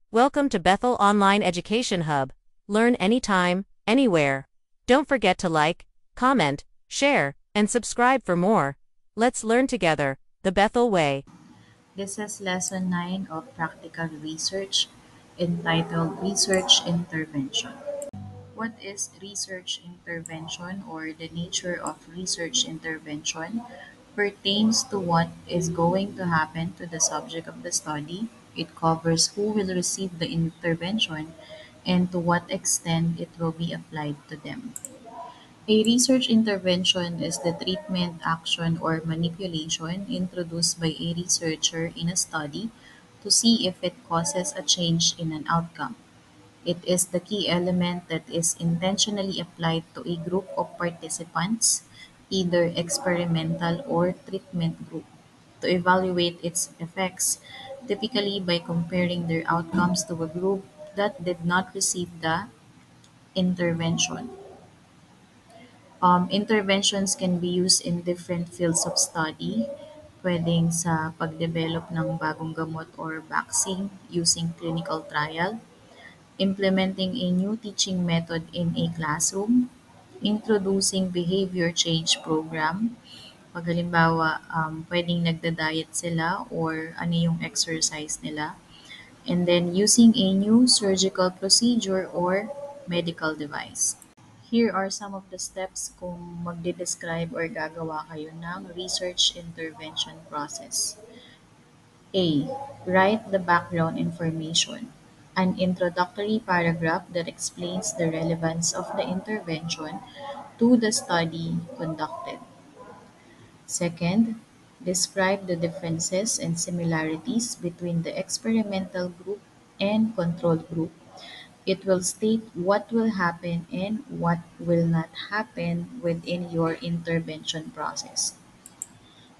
Welcome to Bethel Online Education Hub. Learn anytime, anywhere. Don't forget to like, comment, share, and subscribe for more. Let's learn together, the Bethel way. This is lesson 9 of practical research entitled Research Intervention. What is research intervention or the nature of research intervention pertains to what is going to happen to the subject of the study. It covers who will receive the intervention and to what extent it will be applied to them. A research intervention is the treatment, action, or manipulation introduced by a researcher in a study to see if it causes a change in an outcome. It is the key element that is intentionally applied to a group of participants, either experimental or treatment group, to evaluate its effects, typically by comparing their outcomes to a group that did not receive the intervention. Interventions can be used in different fields of study. Pwedeng sa pagdevelop ng bagong gamot or vaccine using clinical trial, implementing a new teaching method in a classroom, introducing behavior change program. Pag halimbawa, pwedeng nagda-diet sila or ano yung exercise nila. And then using a new surgical procedure or medical device. Here are some of the steps kung magde-describe or gagawa kayo ng research intervention process. A. Write the background information. An introductory paragraph that explains the relevance of the intervention to the study conducted. Second, describe the differences and similarities between the experimental group and control group. It will state what will happen and what will not happen within your intervention process.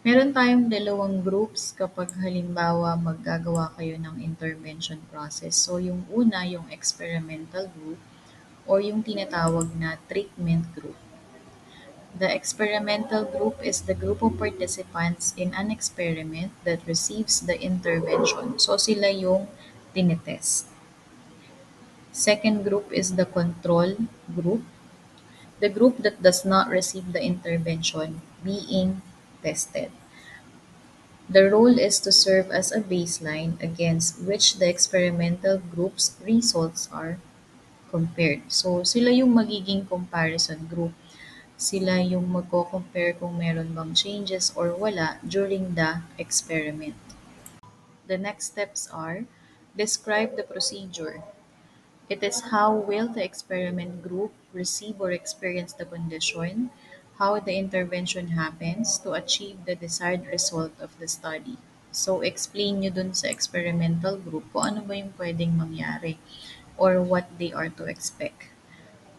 Meron tayong dalawang groups kapag halimbawa maggagawa kayo ng intervention process. So yung una, yung experimental group or yung tinatawag na treatment group. The experimental group is the group of participants in an experiment that receives the intervention. So sila yung tinetest. Second group is the control group, the group that does not receive the intervention being tested. The role is to serve as a baseline against which the experimental group's results are compared. So, sila yung magiging comparison group. Sila yung magko-compare kung meron bang changes or wala during the experiment. The next steps are describe the procedure. It is how will the experiment group receive or experience the condition, how the intervention happens to achieve the desired result of the study. So, explain nyo dun sa experimental group kung ano ba yung pwedeng mangyari or what they are to expect.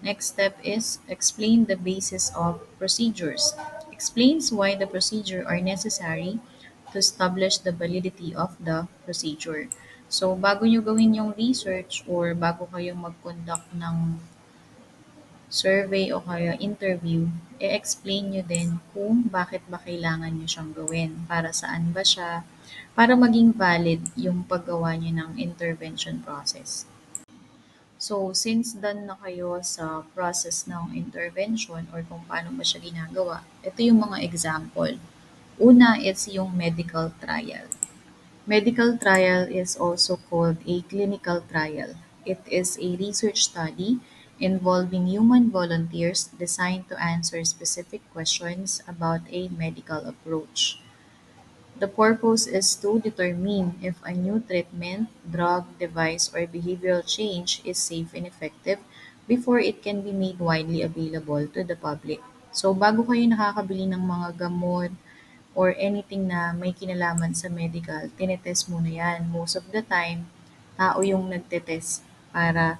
Next step is explain the basis of procedures. Explains why the procedure are necessary to establish the validity of the procedure. So, bago nyo gawin yung research or bago kayo mag-conduct ng survey o kaya interview, i-explain nyo din kung bakit ba kailangan nyo siyang gawin, para saan ba siya, para maging valid yung paggawa nyo ng intervention process. So, since done na kayo sa process ng intervention or kung paano ba siya ginagawa, ito yung mga example. Una is yung medical trial. Medical trial is also called a clinical trial. It is a research study involving human volunteers designed to answer specific questions about a medical approach. The purpose is to determine if a new treatment, drug, device, or behavioral change is safe and effective before it can be made widely available to the public. So, bago kayo nakakabili ng mga gamot or anything na may kinalaman sa medical, tinetest muna yan. Most of the time, tao yung nagtetest para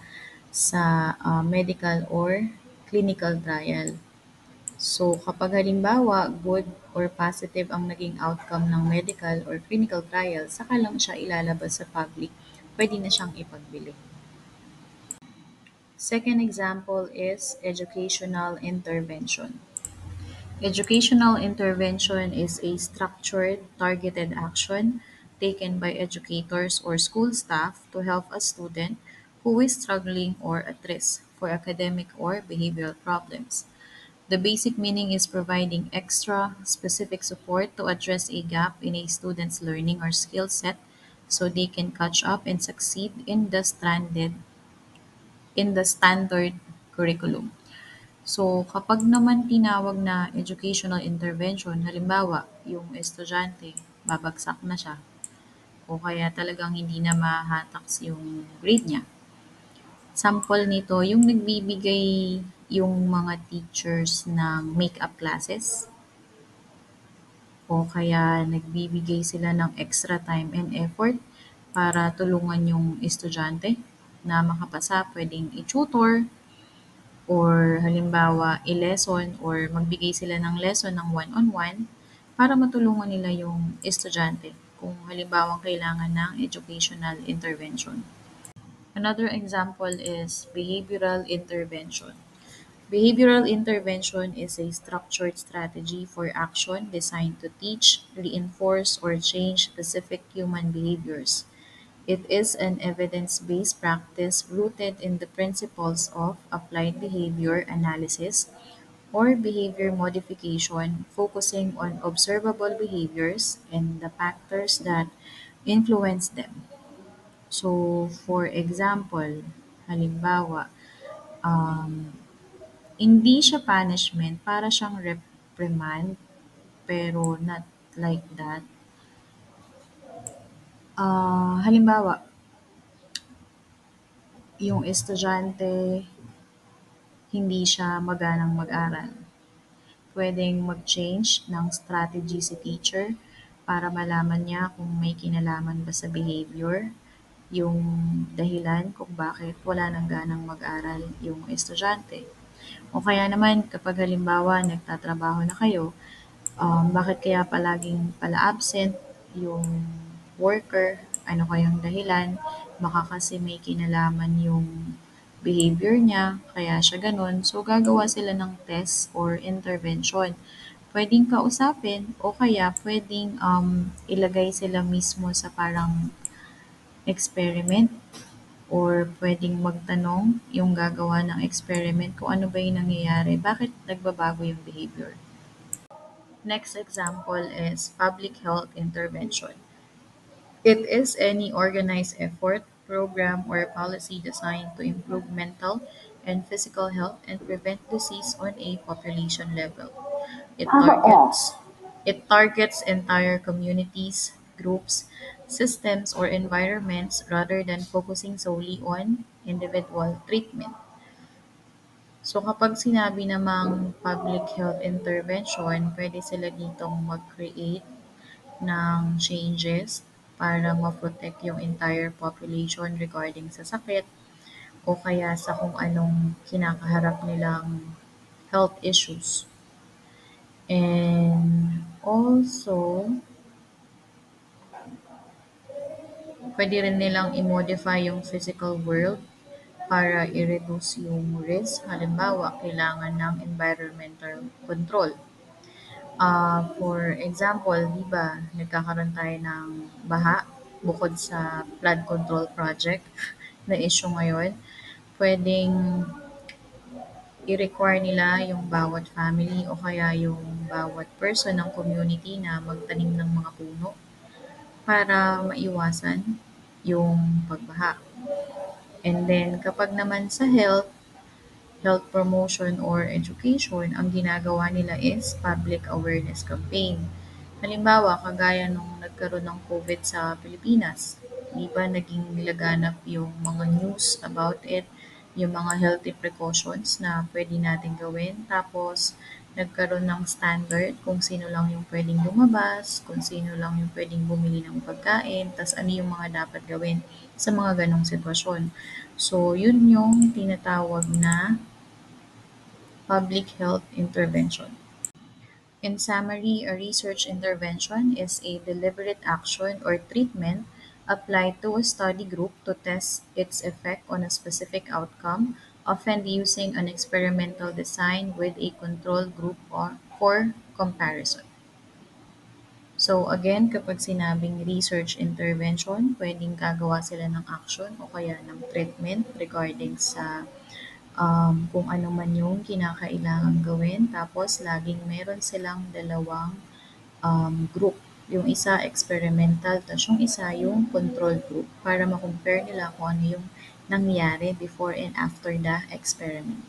sa medical or clinical trial. So, kapag halimbawa good or positive ang naging outcome ng medical or clinical trial, saka lang siya ilalabas sa public, pwede na siyang ipagbili. Second example is educational intervention. Educational intervention is a structured, targeted action taken by educators or school staff to help a student who is struggling or at risk for academic or behavioral problems. The basic meaning is providing extra specific support to address a gap in a student's learning or skill set so they can catch up and succeed in the standard curriculum. So, kapag naman tinawag na educational intervention, halimbawa, yung estudyante, babagsak na siya, o kaya talagang hindi na mahataks yung grade niya. Sample nito, yung nagbibigay yung mga teachers ng makeup classes, o kaya nagbibigay sila ng extra time and effort para tulungan yung estudyante na makapasa, pwedeng i-tutor, or halimbawa i-lesson or magbigay sila ng lesson ng one-on-one para matulungan nila yung estudyante kung halimbawang kailangan ng educational intervention. Another example is behavioral intervention. Behavioral intervention is a structured strategy for action designed to teach, reinforce, or change specific human behaviors. It is an evidence-based practice rooted in the principles of applied behavior analysis or behavior modification, focusing on observable behaviors and the factors that influence them. So, for example, halimbawa, um, hindi siya punishment, para siyang reprimand, pero not like that. Halimbawa, yung estudyante hindi siya maganang mag-aral. Puwedeng mag-change ng strategy si teacher para malaman niya kung may kinalaman ba sa behavior, yung dahilan kung bakit wala ng ganang mag-aral yung estudyante. O kaya naman kapag halimbawa nagtatrabaho na kayo, bakit kaya palaging pala-absent yung worker, ano kayang dahilan, baka kasi may kinalaman yung behavior niya, kaya siya gano'n. So, gagawa sila ng test or intervention. Puwedeng kausapin o kaya puwedeng ilagay sila mismo sa parang experiment or puwedeng magtanong yung gagawa ng experiment kung ano ba yung nangyayari, bakit nagbabago yung behavior. Next example is public health intervention. It is any organized effort, program, or policy designed to improve mental and physical health and prevent disease on a population level. It targets it targets entire communities, groups, systems, or environments rather than focusing solely on individual treatment. So kapag sinabi namang public health intervention, pwede sila ditong mag-create ng changes para ma-protect yung entire population regarding sa sakit o kaya sa kung anong kinakaharap nilang health issues. And also, pwede rin nilang i-modify yung physical world para i-reduce yung risk. Halimbawa, kailangan ng environmental control. For example, 'di ba, nagkakaroon tayo ng baha bukod sa flood control project na issue ngayon. Puwedeng i-require nila yung bawat family o kaya yung bawat person ng community na magtanim ng mga puno para maiwasan yung pagbaha. And then kapag naman sa health promotion or education, ang ginagawa nila is public awareness campaign. Halimbawa, kagaya nung nagkaroon ng COVID sa Pilipinas, di ba naging laganap yung mga news about it, yung mga healthy precautions na pwede natin gawin. Tapos, nagkaroon ng standard kung sino lang yung pwedeng lumabas, kung sino lang yung pwedeng bumili ng pagkain, tas ano yung mga dapat gawin sa mga ganong sitwasyon. So, yun yung tinatawag na public health intervention. In summary, a research intervention is a deliberate action or treatment applied to a study group to test its effect on a specific outcome, often using an experimental design with a control group for comparison. So again, kapag sinabing research intervention, pwedeng gagawa sila ng action o kaya ng treatment regarding sa kung ano man yung kinakailangang gawin. Tapos laging meron silang dalawang group. Yung isa experimental, tapos yung isa yung control group para ma-compare nila kung ano yung nangyari before and after the experiment.